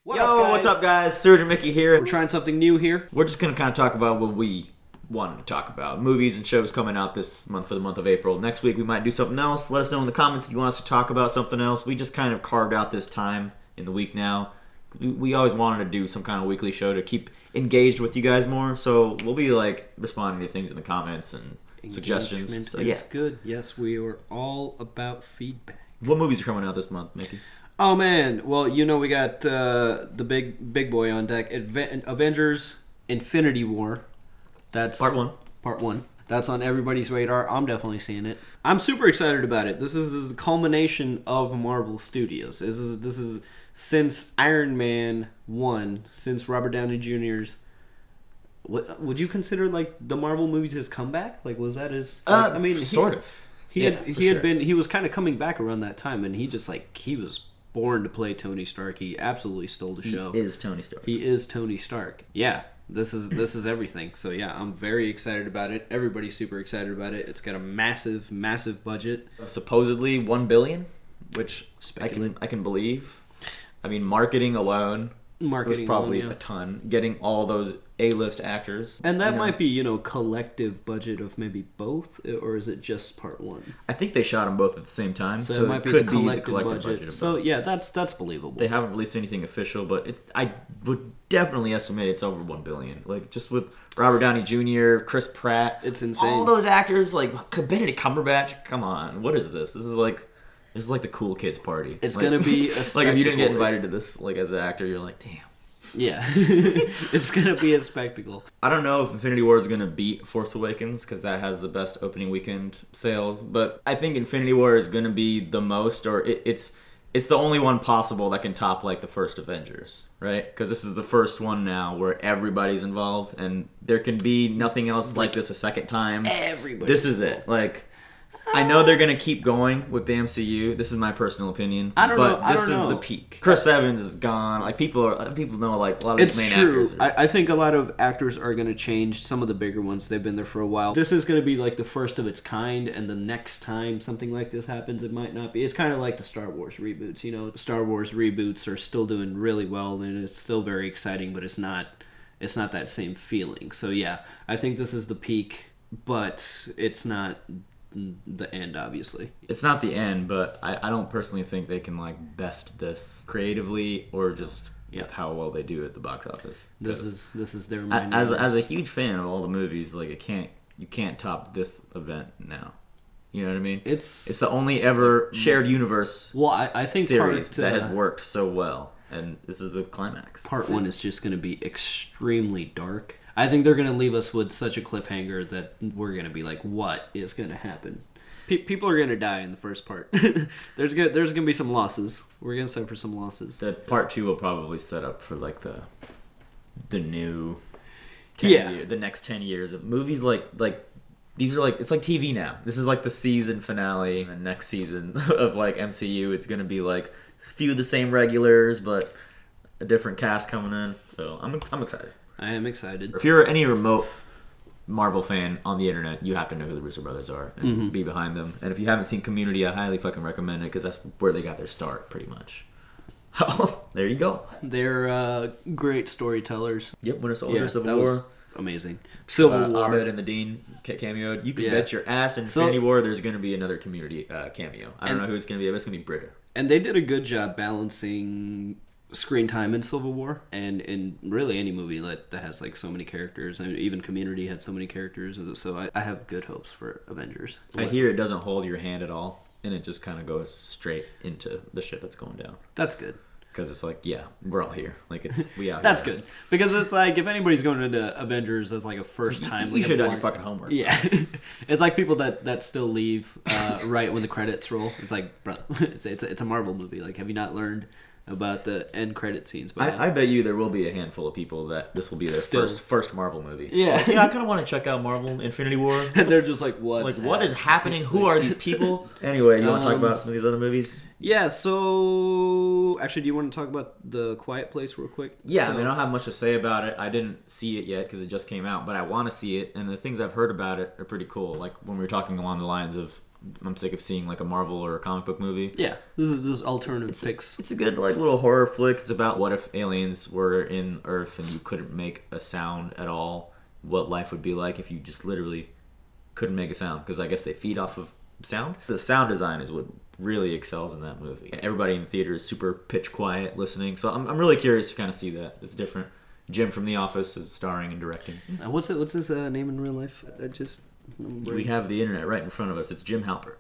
What's up, guys? Suraj and Micky here. We're trying something new here. We're just going to kind of talk about what we wanted to talk about. Movies and shows coming out this month for the month of April. Next week we might do something else. Let us know in the comments if you want us to talk about something else. We just kind of carved out this time in the week now. We always wanted to do some kind of weekly show to keep engaged with you guys more. So we'll be like responding to things in the comments and suggestions. So, is good. Yes, we are all about feedback. What movies are coming out this month, Mickey? Oh man, well we got the big boy on deck. Avengers: Infinity War. That's Part 1. Part 1. That's on everybody's radar. I'm definitely seeing it. I'm super excited about it. This is the culmination of Marvel Studios. This is since Iron Man 1, since Robert Downey Jr.'s. Would you consider like the Marvel movies his comeback? Like, was that his? Like, sort of. He was kind of coming back around that time, and he was born to play Tony Stark. He absolutely stole the show. He is Tony Stark. He is Tony Stark. Yeah. This is everything. So yeah, I'm very excited about it. Everybody's super excited about it. It's got a massive budget. Supposedly $1 billion, which I can believe. I mean, marketing alone was probably a ton. Getting all those A-list actors. And that might be, collective budget of maybe both, or is it just part 1? I think they shot them both at the same time, so it might be the collective budget of so both. Yeah, that's believable. They haven't released anything official, but I would definitely estimate it's over $1 billion. Like, just with Robert Downey Jr., Chris Pratt, it's insane. All those actors, like Benedict Cumberbatch. Come on, what is this? This is like the cool kids party. It's gonna be a like if you didn't get invited to this, like as an actor, you're like, damn. Yeah, it's gonna be a spectacle. I don't know if Infinity War is gonna beat Force Awakens because that has the best opening weekend sales, but I think Infinity War is gonna be the most, or it's the only one possible that can top like the first Avengers, right? Because this is the first one now where everybody's involved, and there can be nothing else like this a second time. This is it. Like, I know they're going to keep going with the MCU. This is my personal opinion. But this is the peak. Chris Evans is gone. Like, people know, like, a lot of these main actors. I think a lot of actors are going to change. Some of the bigger ones, they've been there for a while. This is going to be, like, the first of its kind, and the next time something like this happens, it might not be. It's kind of like the Star Wars reboots. The Star Wars reboots are still doing really well, and it's still very exciting, but it's not that same feeling. So, yeah, I think this is the peak, but it's not the end, obviously. It's not the end, but I don't personally think they can like best this creatively or just with how well they do at the box office. This is their as a huge fan of all the movies, like you can't top this event now. You know what I mean? It's the only ever shared universe I think series that has worked so well, and this is the climax. Part 1 is just going to be extremely dark. I think they're going to leave us with such a cliffhanger that we're going to be like, what is going to happen? People are going to die in the first part. There's going to be some losses. We're going to set for some losses. The part 2 will probably set up for like the new the next 10 years of movies like these are like, it's like TV now. This is like the season finale. The next season of like MCU, it's going to be like a few of the same regulars, but a different cast coming in. So I'm excited. I am excited. If you're any remote Marvel fan on the internet, you have to know who the Russo brothers are and be behind them. And if you haven't seen Community, I highly fucking recommend it because that's where they got their start, pretty much. There you go. They're great storytellers. Yep, Winter Soldier, Civil War. Amazing. Civil War. Abed and the Dean cameoed. You can bet your ass in Infinity War there's going to be another Community cameo. I don't know who it's going to be, but it's going to be Britta. And they did a good job balancing screen time in Civil War and in really any movie that has like so many characters. I mean, even Community had so many characters, so I have good hopes for Avengers. I hear it doesn't hold your hand at all, and it just kind of goes straight into the shit that's going down. That's good. Because it's like, yeah, we're all here. Like, we out That's here. good. Because it's like, if anybody's going into Avengers as like a first time... You should have done your fucking homework. Yeah. It's like people that still leave right when the credits roll. It's like, bro, it's a Marvel movie. Like, have you not learned about the end credit scenes? But I bet you there will be a handful of people that this will be their first Marvel movie. Yeah. Like, I kind of want to check out Marvel Infinity War. And they're just like, what? Like, what is happening? Who are these people? Anyway, you want to talk about some of these other movies? Yeah, so... Actually, do you want to talk about The Quiet Place real quick? Yeah, I mean, I don't have much to say about it. I didn't see it yet because it just came out, but I want to see it, and the things I've heard about it are pretty cool. Like, when we were talking along the lines of I'm sick of seeing like a Marvel or a comic book movie. Yeah, this is alternative picks. It's a good like little horror flick. It's about what if aliens were in Earth and you couldn't make a sound at all. What life would be like if you just literally couldn't make a sound, because I guess they feed off of sound. The sound design is what really excels in that movie. Everybody in the theater is super pitch quiet listening, so I'm really curious to kind of see that. It's different. Jim from The Office is starring and directing. What's his name in real life? We have the internet right in front of us. It's Jim Halpert.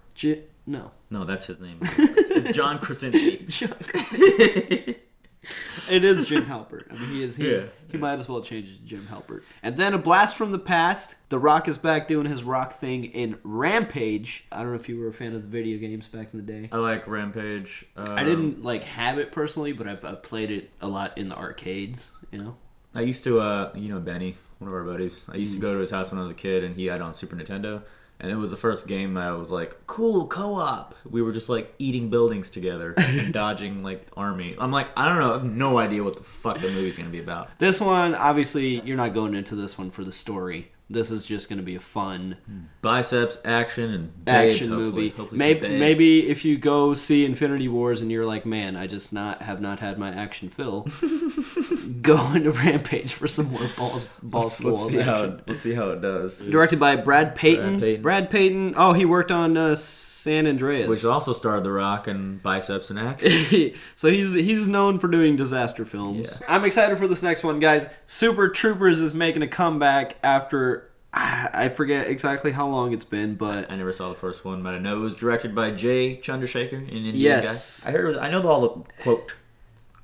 No, that's his name. It's John Krasinski. John Krasinski. It is Jim Halpert. I mean, he might as well change it to Jim Halpert. And then a blast from the past. The Rock is back doing his Rock thing in Rampage. I don't know if you were a fan of the video games back in the day. I like Rampage. I didn't have it personally, but I've played it a lot in the arcades. I used to, Benny, one of our buddies. I used to go to his house when I was a kid, and he had it on Super Nintendo. And it was the first game I was like, cool, co-op. We were just like eating buildings together and dodging like army. I'm like, I don't know. I have no idea what the fuck the movie's going to be about. This one, obviously, you're not going into this one for the story. This is just going to be a fun biceps, action, and babes, movie. Hopefully maybe if you go see Infinity Wars and you're like, man, I just have not had my action fill. Go into Rampage for some more balls action. Let's see how it does. Directed by Brad Payton. Brad Payton. Oh, he worked on San Andreas, which also starred The Rock and biceps and action. So he's known for doing disaster films. Yeah. I'm excited for this next one, guys. Super Troopers is making a comeback after I forget exactly how long it's been, but I never saw the first one, but I know it was directed by Jay Chandrasekhar, an Indian guy. I heard I know all the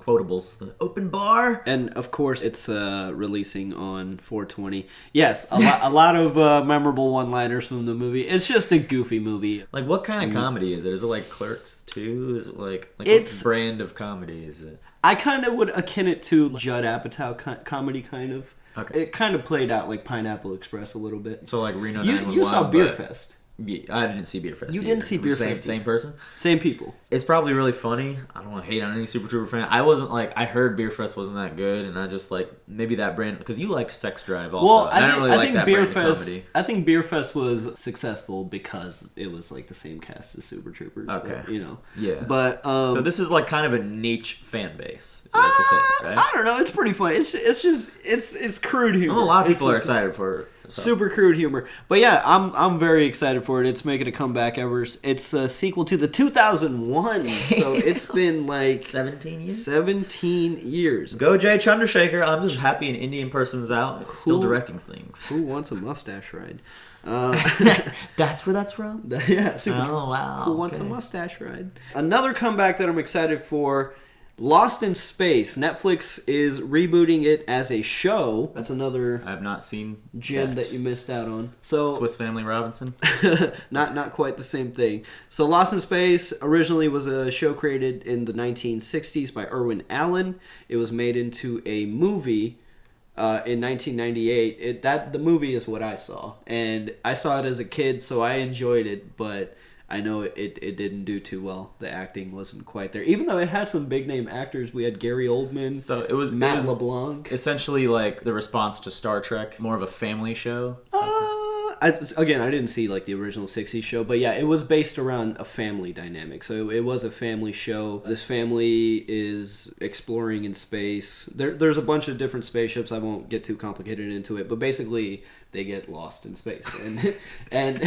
quotables. The open bar. And of course it's releasing on 4/20. Yes, a lot of memorable one-liners from the movie. It's just a goofy movie. Like, what kind of comedy is it? Is it like Clerks 2? Is it like what brand of comedy is it? I kind of would akin it to Judd Apatow comedy, kind of. Okay. It kind of played out like Pineapple Express a little bit. So like Reno 911. You saw Beer Fest. Yeah, I didn't see Beer Fest. You didn't see Beer Fest. Same person? Same people. It's probably really funny. I don't want to hate on any Super Trooper fan. I wasn't I heard Beer Fest wasn't that good, and I just maybe that brand, because you liked Sex Drive also. Well, I don't really like that Beer brand Fest, of comedy. I think Beer Fest was successful because it was the same cast as Super Troopers. Okay. But, Yeah. But so this is kind of a niche fan base. You have to say, right? I don't know. It's pretty funny. It's crude humor. A lot of people are excited for it. So. Super crude humor. But yeah, I'm very excited for it. It's making a comeback ever. It's a sequel to the 2001. So it's been 17 years? 17 years. Go Jay Chandrasekhar. I'm just happy an Indian person's out still directing things. Who wants a mustache ride? That's where that's from? Yeah. Super Oh, wow. Who wants a mustache ride? Another comeback that I'm excited for, Lost in Space. Netflix is rebooting it as a show. That's another I have not seen gem that you missed out on. So Swiss Family Robinson. not quite the same thing. So Lost in Space originally was a show created in the 1960s by Irwin Allen. It was made into a movie in 1998. The movie is what I saw, and I saw it as a kid, so I enjoyed it, but I know it didn't do too well. The acting wasn't quite there, even though it had some big name actors. We had Gary Oldman. So it was Matt LeBlanc. Essentially, the response to Star Trek, more of a family show. I didn't see the original 60s show, but yeah, it was based around a family dynamic. So it was a family show. This family is exploring in space. There's a bunch of different spaceships. I won't get too complicated into it, but basically they get lost in space, and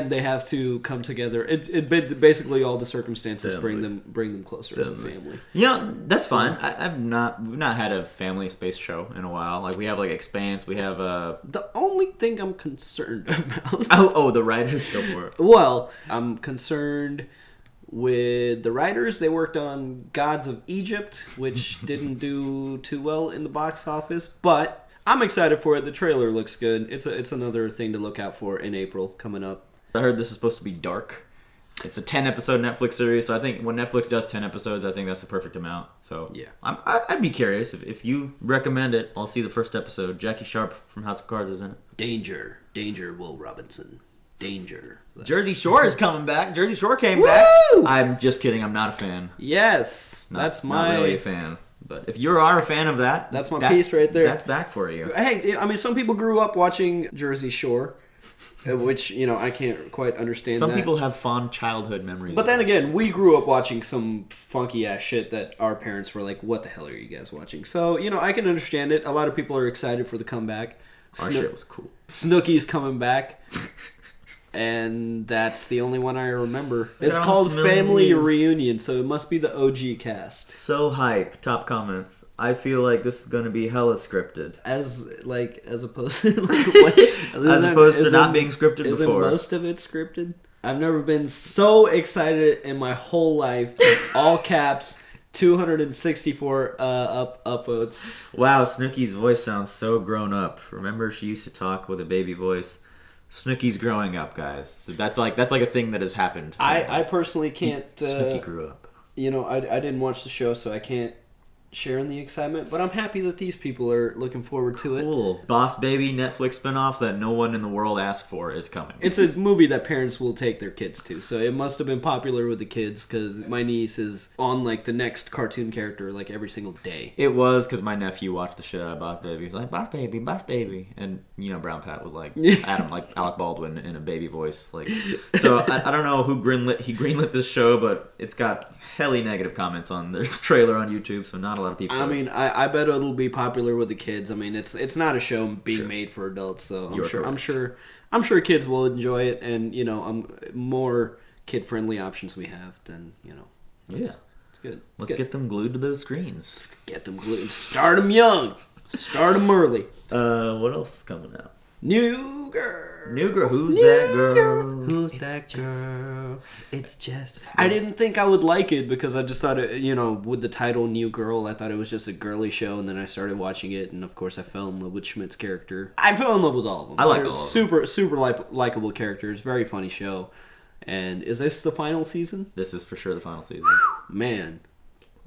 they have to come together. It basically all the circumstances bring them closer as a family. Yeah, that's fine. We've not had a family space show in a while. We have Expanse. We have the only thing I'm concerned about. Oh, the writers, go for it. Well, I'm concerned with the writers. They worked on Gods of Egypt, which didn't do too well in the box office, but I'm excited for it. The trailer looks good. It's another thing to look out for in April coming up. I heard this is supposed to be dark. It's a 10-episode Netflix series, so I think when Netflix does 10 episodes, I think that's the perfect amount. So yeah, I'd be curious. If you recommend it, I'll see the first episode. Jackie Sharp from House of Cards is in it. Danger, Will Robinson. Danger. Jersey Shore is coming back. Jersey Shore came back. I'm just kidding. I'm not a fan. Yes, not really a fan. But if you are a fan of that, that's my piece right there. That's back for you. Hey, I mean, some people grew up watching Jersey Shore. which, you know, I can't quite understand Some that. people have fond childhood memories. But then again, we grew up watching some funky ass shit that our parents were like, what the hell are you guys watching? So, you know, I can understand it. A lot of people are excited for the comeback. Our shit was cool. Snooki's coming back. And that's the only one I remember. It's There are called some Family millions. Reunion, so it must be the OG cast. So hype. Top comments. I feel like this is going to be hella scripted. As opposed to like what? As opposed to not being scripted isn't before. most of it scripted? I've never been so excited in my whole life. All caps, 264 upvotes. Wow, Snooki's voice sounds so grown up. Remember, she used to talk with a baby voice. Snooki's growing up, guys. So that's like a thing that has happened. I personally can't. Snooki grew up. You know, I didn't watch the show, so I can't share in the excitement. But I'm happy that these people are looking forward to it. Cool. Boss Baby Netflix spinoff that no one in the world asked for is coming. It's a movie that parents will take their kids to, so it must have been popular with the kids because my niece is on like the next cartoon character like every single day. It was because my nephew watched the shit out of Boss Baby. He was like, Boss Baby, Boss Baby. And, you know, Brown Pat was like, Adam, like Alec Baldwin in a baby voice. Like, so I don't know who greenlit this show, but it's got helly negative comments on their trailer on YouTube, so not a lot of people. I mean, I bet it'll be popular with the kids. I mean, it's not a show being made for adults, so I'm sure kids will enjoy it, and you know, more kid friendly options we have, then you know, it's good. Let's get them glued to those screens. Let's get them glued. Start them young. Start them early. What else is coming out? New girl. Who's that girl? Who's that girl? It's just. I didn't think I would like it because I just thought it, you know, with the title New Girl, I thought it was just a girly show, and then I started watching it, and of course I fell in love with Schmidt's character. I fell in love with all of them. I like They're all of them. super likable characters. Very funny show. And is this the final season? This is for sure the final season. Man,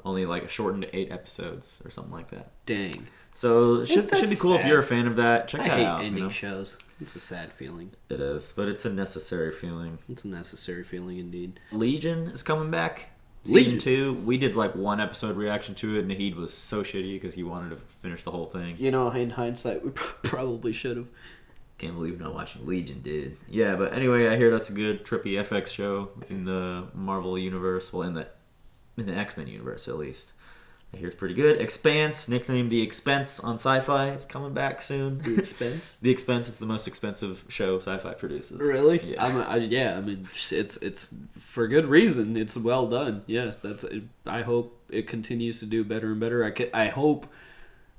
Only like a shortened 8 episodes or something like that. dang. So it should That's be cool if sad. you're a fan of that. Check I that hate out. ending You know? shows. It's a sad feeling. It is, but it's a necessary feeling. It's a necessary feeling indeed. Legion is coming back. Legion. Season 2. We did like 1 episode reaction to it. Nahid was so shitty because he wanted to finish the whole thing. You know, in hindsight, we probably should have. Can't believe not watching Legion, dude. Yeah, but anyway, I hear that's a good trippy FX show in the Marvel universe. Well, in the X-Men universe at least. I hear it's pretty good. Expanse, nicknamed The Expense on Sci-Fi, is coming back soon. The Expense? The Expense is the most expensive show Sci-Fi produces. Really? Yeah. I mean, it's for good reason. It's well done. Yes, I hope it continues to do better and better. I hope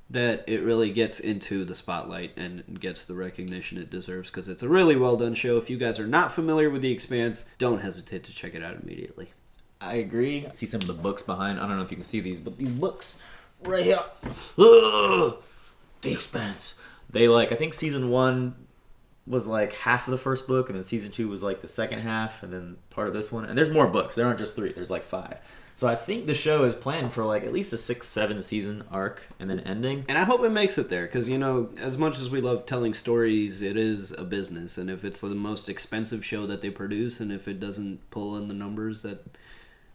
that it really gets into the spotlight and gets the recognition it deserves because it's a really well done show. If you guys are not familiar with The Expanse, don't hesitate to check it out immediately. I agree. See some of the books behind. I don't know if you can see these, but these books right here. Ugh! The Expanse. They I think season 1 was like half of the first book, and then season 2 was like the second half, and then part of this one. And there's more books. There aren't just 3. There's like 5. So I think the show is planned for like at least a 6-7 season arc and then ending. And I hope it makes it there because, you know, as much as we love telling stories, it is a business. And if it's the most expensive show that they produce and if it doesn't pull in the numbers that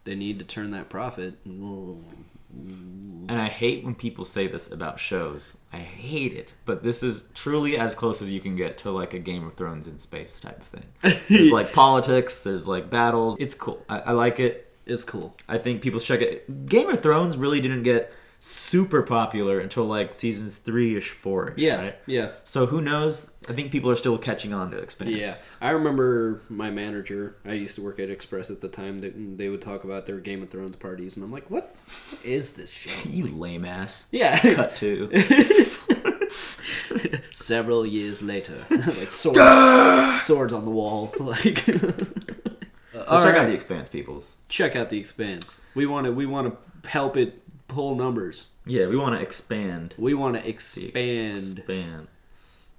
they need to turn that profit. And I hate when people say this about shows. I hate it. But this is truly as close as you can get to like a Game of Thrones in space type of thing. There's like politics, there's like battles. It's cool. I like it. It's cool. I think people should check it. Game of Thrones really didn't get super popular until like seasons 3-ish, 4-ish, Yeah, right? yeah. So who knows? I think people are still catching on to Expanse. Yeah, I remember my manager. I used to work at Express at the time. That they would talk about their Game of Thrones parties, and I'm like, "What is this show?" You lame ass. Yeah. Cut to. Several years later, like swords on the wall. Like, So check out The Expanse, peoples. check out The Expanse. We want to help it pull numbers. Yeah, we want to expand. We want to expand.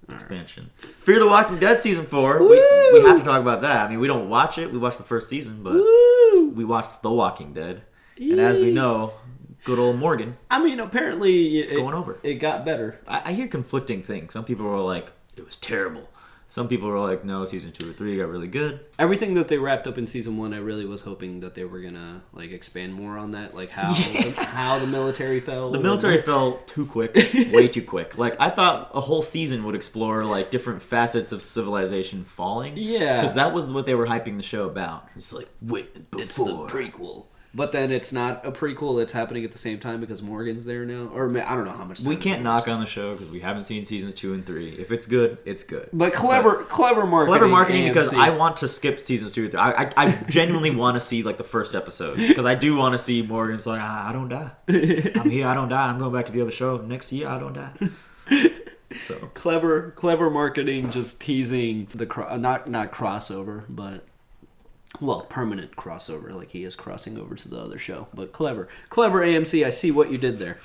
Expansion. Fear the Walking Dead season 4. We have to talk about that. I mean, we don't watch it. We watched the first season, but Woo! we watched The Walking Dead. And as we know, good old Morgan I mean, apparently is going over. It got better. I hear conflicting things. Some people were like, it was terrible. Some people were like, no, season 2 or 3 got really good. Everything that they wrapped up in season 1, I really was hoping that they were gonna like expand more on that, like how the military fell. The military fell too quick, way too quick. Like I thought a whole season would explore like different facets of civilization falling. Yeah, because that was what they were hyping the show about. It's like, wait, before. It's the prequel. But then it's not a prequel. It's happening at the same time because Morgan's there now. Or I don't know how much time. We can't knock on the show because we haven't seen seasons 2 and 3. If it's good, it's good. But clever marketing. Clever marketing AMC. Because I want to skip seasons 2 and 3. I genuinely want to see like the first episode because I do want to see Morgan's like, I don't die. I'm here. I don't die. I'm going back to the other show next year. I don't die. So clever marketing, just teasing the not crossover, but. Well, permanent crossover, like he is crossing over to the other show. But clever AMC, I see what you did there.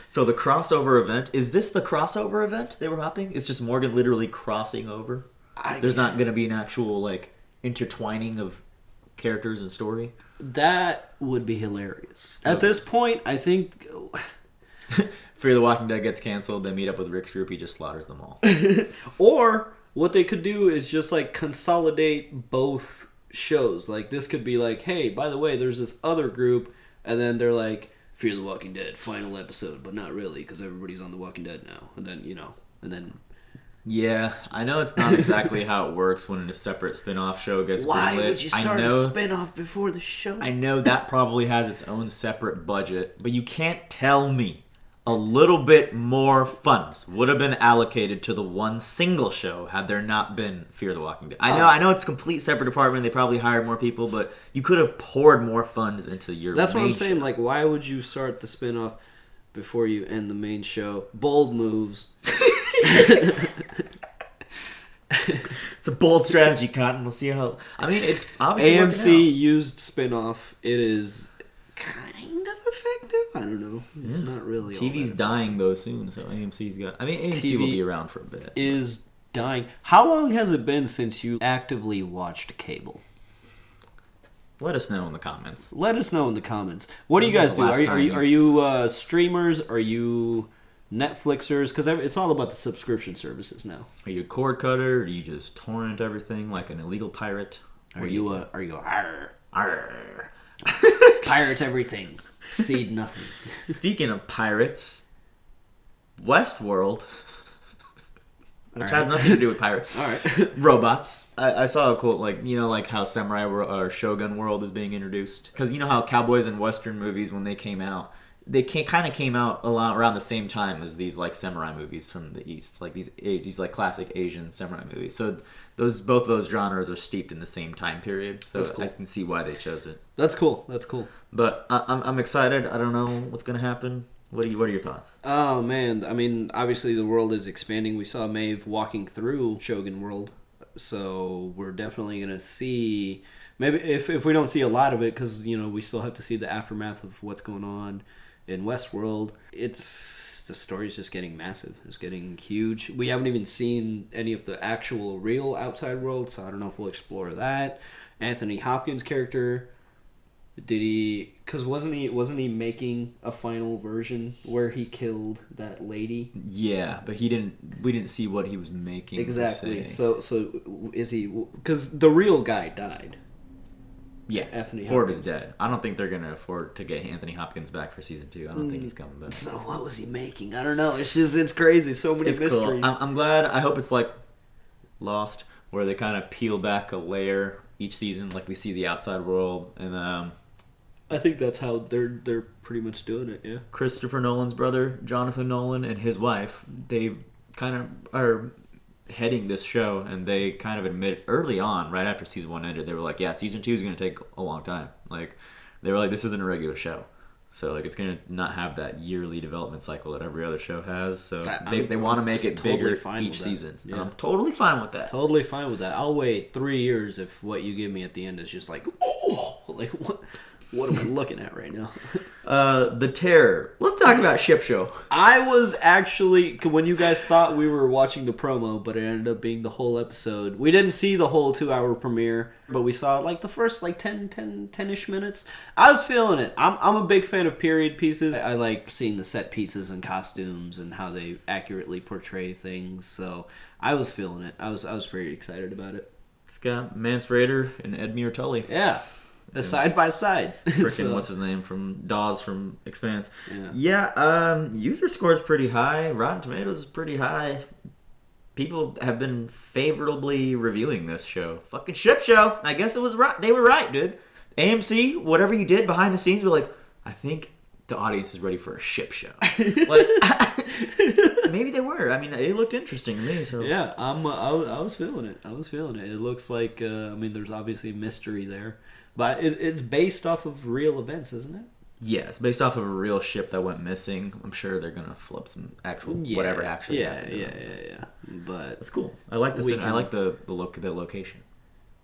So the crossover event, is this the crossover event they were hopping? It's just Morgan literally crossing over? There's not going to be an actual, like, intertwining of characters and story? That would be hilarious. At this point, I think... Fear the Walking Dead gets canceled, they meet up with Rick's group, he just slaughters them all. Or, what they could do is just, like, consolidate both shows. Like, this could be like, hey, by the way, there's this other group, and then they're like, Fear the Walking Dead final episode, but not really because everybody's on The Walking Dead now. And then yeah, I know it's not exactly how it works when a separate spin-off show gets why greenlit. would you start a spin-off before the show? I know that probably has its own separate budget, but you can't tell me a little bit more funds would have been allocated to the one single show had there not been Fear the Walking Dead. I know it's a complete separate department. They probably hired more people, but you could have poured more funds into your That's what I'm saying. show. Like, why would you start the spinoff before you end the main show? Bold moves. It's a bold strategy, Cotton. We'll see how... I mean, it's obviously AMC used spinoff. It is kind of effective. I don't know. It's not really. TV's dying though soon, so AMC's got. I mean, AMC TV will be around for a bit. Is dying. How long has it been since you actively watched cable? Let us know in the comments. Let us know in the comments. What do you guys do? Are you streamers? Are you Netflixers? Because it's all about the subscription services now. Are you a cord cutter? Or do you just torrent everything like an illegal pirate? Are you arr? Arr. Pirate everything. Seed nothing. Speaking of pirates, Westworld, which has nothing to do with pirates. All right. Robots. I saw a quote like how Samurai or Shogun World is being introduced. Because you know how cowboys and Western movies, when they came out, they kind of came out a lot around the same time as these like samurai movies from the East, like these like classic Asian samurai movies. So both of those genres are steeped in the same time period. So cool. I can see why they chose it. That's cool. But I'm excited. I don't know what's gonna happen. What are your thoughts? Oh man, I mean, obviously the world is expanding. We saw Maeve walking through Shogun World, so we're definitely gonna see. Maybe if we don't see a lot of it, because we still have to see the aftermath of what's going on in Westworld. The story's just getting massive. It's getting huge. We haven't even seen any of the actual real outside world, so I don't know if we'll explore that. Anthony Hopkins' character, because wasn't he making a final version where he killed that lady? Yeah, but we didn't see what he was making exactly. So is he, because the real guy died. Yeah, Anthony Ford Hopkins is dead. I don't think they're gonna afford to get Anthony Hopkins back for season 2. I don't think he's coming back. So what was he making? I don't know. It's crazy. So many mysteries. Cool. I'm glad. I hope it's like Lost, where they kind of peel back a layer each season, like we see the outside world. And I think that's how they're pretty much doing it. Yeah. Christopher Nolan's brother, Jonathan Nolan, and his wife, they kind of are heading this show, and they kind of admit early on, right after season 1 ended, they were like, yeah, season 2 is going to take a long time. Like, they were like, this isn't a regular show, so like it's going to not have that yearly development cycle that every other show has. So they want to make it totally bigger fine each season. Yeah. I'm totally fine with that. Totally fine with that. I'll wait 3 years if what you give me at the end is just like, oh, like what am I looking at right now? The Terror. Let's talk about Ship Show. I was actually, when you guys thought we were watching the promo, but it ended up being the whole episode. We didn't see the whole 2-hour premiere, but we saw like the first like 10-ish minutes. I was feeling it. I'm a big fan of period pieces. I like seeing the set pieces and costumes and how they accurately portray things. So I was feeling it. I was pretty excited about it. It's got Mance Rayder and Edmure Tully. Yeah. Side by side. Freaking what's his name from Dawes from Expanse. User score is pretty high. Rotten Tomatoes is pretty high. People have been favorably reviewing this show. Fucking Ship Show. I guess it was right. They were right, dude. AMC, whatever you did behind the scenes, were like, I think the audience is ready for a ship show. Like, maybe they were. I mean, it looked interesting to me. So yeah, I was feeling it. It looks like there's obviously a mystery there. But it's based off of real events, isn't it? Yeah, it's based off of a real ship that went missing. I'm sure they're gonna flip some actual whatever actually happened. Yeah. But it's cool. I like I like the location.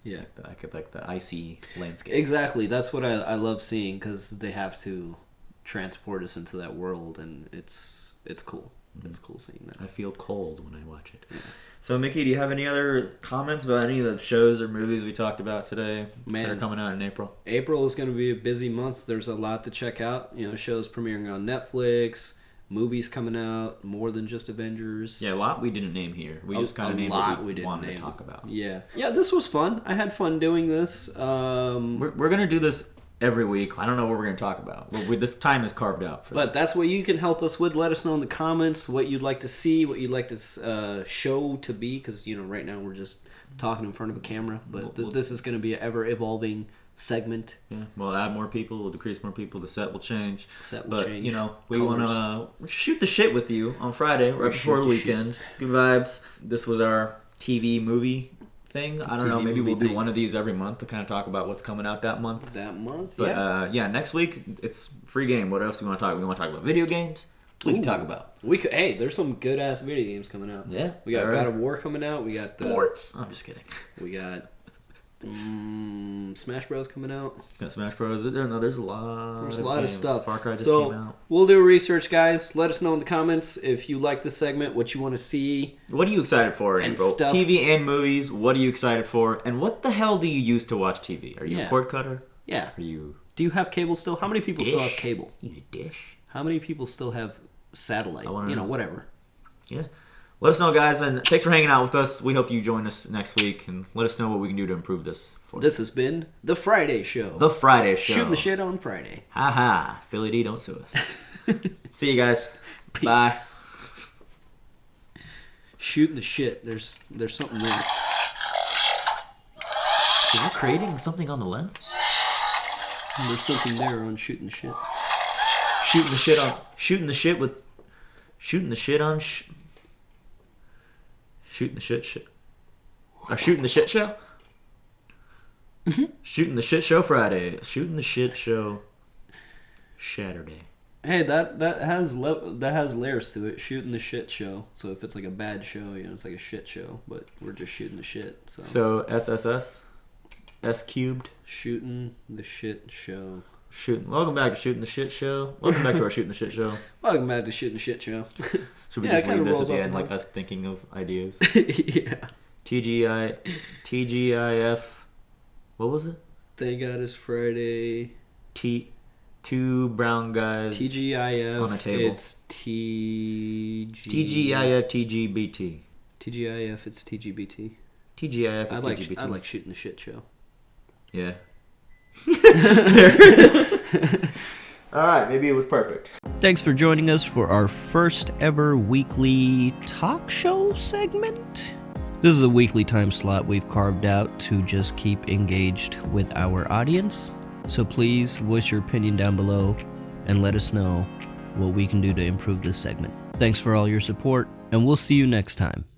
Yeah, like the icy landscape. Exactly. That's what I love seeing because they have to transport us into that world, and it's cool. Mm-hmm. It's cool seeing that. I feel cold when I watch it. Yeah. So, Mickey, do you have any other comments about any of the shows or movies we talked about today that are coming out in April? April is going to be a busy month. There's a lot to check out. Shows premiering on Netflix, movies coming out, more than just Avengers. Yeah, a lot we didn't name here. We just kind of named what we wanted to talk about. Yeah, this was fun. I had fun doing this. We're going to do this every week. I don't know what we're going to talk about. This time is carved out for But that's what you can help us with. Let us know in the comments what you'd like to see, what you'd like this show to be. Because, right now we're just talking in front of a camera. But this is going to be an ever-evolving segment. Yeah, we'll add more people. We'll decrease more people. The set will change. Change. We want to shoot the shit with you on Friday, right before the weekend. Good vibes. This was our TV movie thing. I don't know. Maybe we'll do one of these every month to kind of talk about what's coming out that month. But next week it's free game. What else do we want to talk? We want to talk about video games. We can talk about. Hey, there's some good ass video games coming out. Yeah, we got God of War coming out. We got sports. I'm just kidding. We got Smash Bros coming out. Got Smash Bros. There's a lot. There's a lot of stuff. Far Cry just came out. We'll do research, guys. Let us know in the comments if you like this segment, what you want to see. What are you excited for in April? TV and movies. What are you excited for? And what the hell do you use to watch TV? Are you a cord cutter? Yeah. Are you? Do you have cable still? How many people still have cable? You need a dish. How many people still have satellite? Whatever. Yeah. Let us know, guys, and thanks for hanging out with us. We hope you join us next week, and let us know what we can do to improve this. This has been The Friday Show. The Friday Show. Shooting the shit on Friday. Ha. Philly D, don't sue us. See you guys. Peace. Bye. Shooting the shit. There's something there. Is it creating something on the lens? There's something there on shooting the shit. Shooting the shit on... Shooting the shit with... Shooting the shit on... Shooting the shit show. Shooting the shit show? Shooting the shit show Friday. Shooting the shit show Saturday. Hey, that has layers to it. Shooting the shit show. So if it's like a bad show, it's like a shit show. But we're just shooting the shit. So SSS? S cubed? Shooting the shit show. Welcome back to Shooting the Shit Show. Welcome back to our Shooting the Shit Show. Welcome back to Shooting the Shit Show. Should we just leave this at the end, like us thinking of ideas? Yeah. TGIF. What was it? Thank God It's Friday. Two brown guys. TGIF. On a table. It's TGIF, TGBT. TGIF, it's TGBT. TGIF is TGBT. I like Shooting the Shit Show. Yeah. Alright, maybe it was perfect. Thanks for joining us for our first ever weekly talk show segment. This is a weekly time slot we've carved out to just keep engaged with our audience. So please voice your opinion down below and let us know what we can do to improve this segment. Thanks for all your support, and we'll see you next time.